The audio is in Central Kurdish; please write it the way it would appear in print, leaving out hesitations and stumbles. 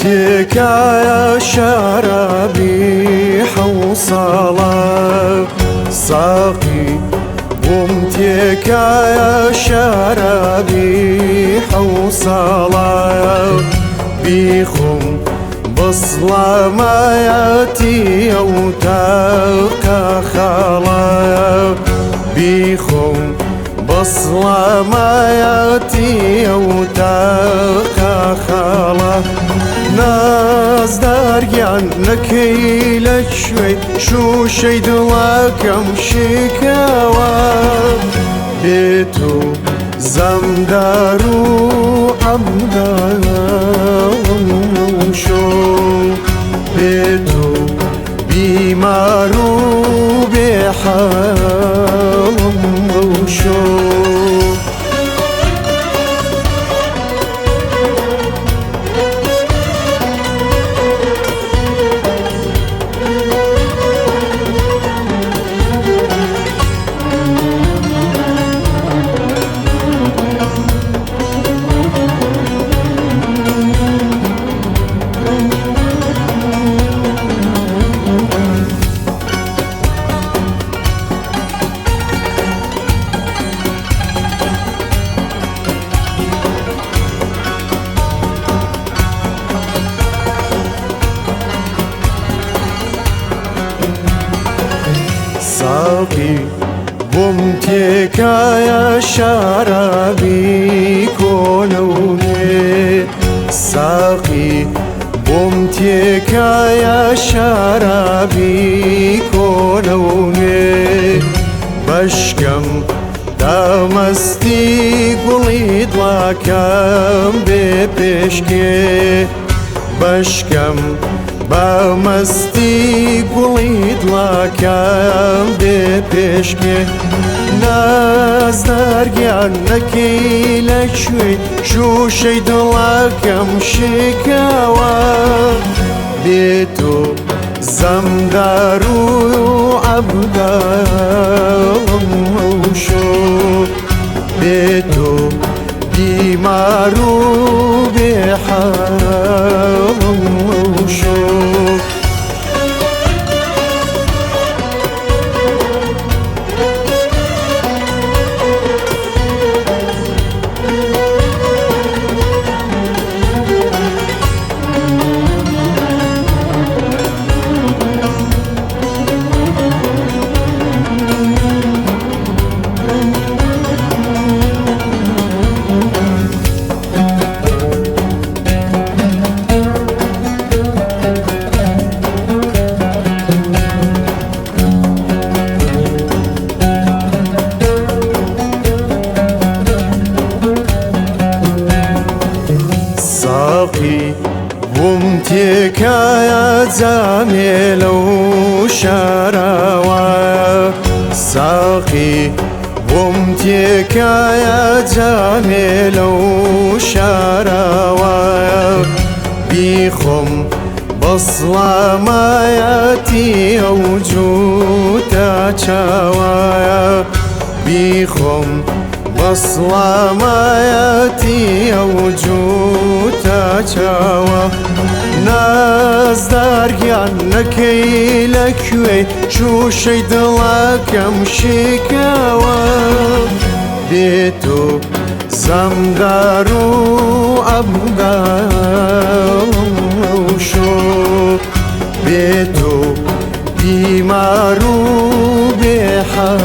تكايا شرابي حوصلة ساقي ومتكايا شرابي حوصلة بيخم بصلة ما ياتي أو تلقى خلا بيخم بصلة ما ياتي أو تلقى خلا ناز داريان نكيلك شوي شو شيد لكم شكاوى بيتو زمدارو عبدالله شو بيتو بيمارو بحال شو ساقي بمتكايا شرابي كونوني ساقي بمتكايا شرابي كونوني بشكم دامستي قليد لكم ببشكي بشكم بمستي قليد لكم ببشكي ناز داريان نكيلك شوي شو شيد لكم شكاوى بيتو زمدارو عبدالله شو بيتو ديمارو بحال شو ساقي ومتكايا زامل وشراوى ساقي ومتكايا زامل وشراوى بيخم بصلة ما ياتي أوجوتا شاوى بيخم بصلة ما ياتي أوجوتا شاوى ناز داريان نكيلك وي شو شيد لكم شكاوى بيتو زمدارو عبدالله شو بيتو بيمارو بحال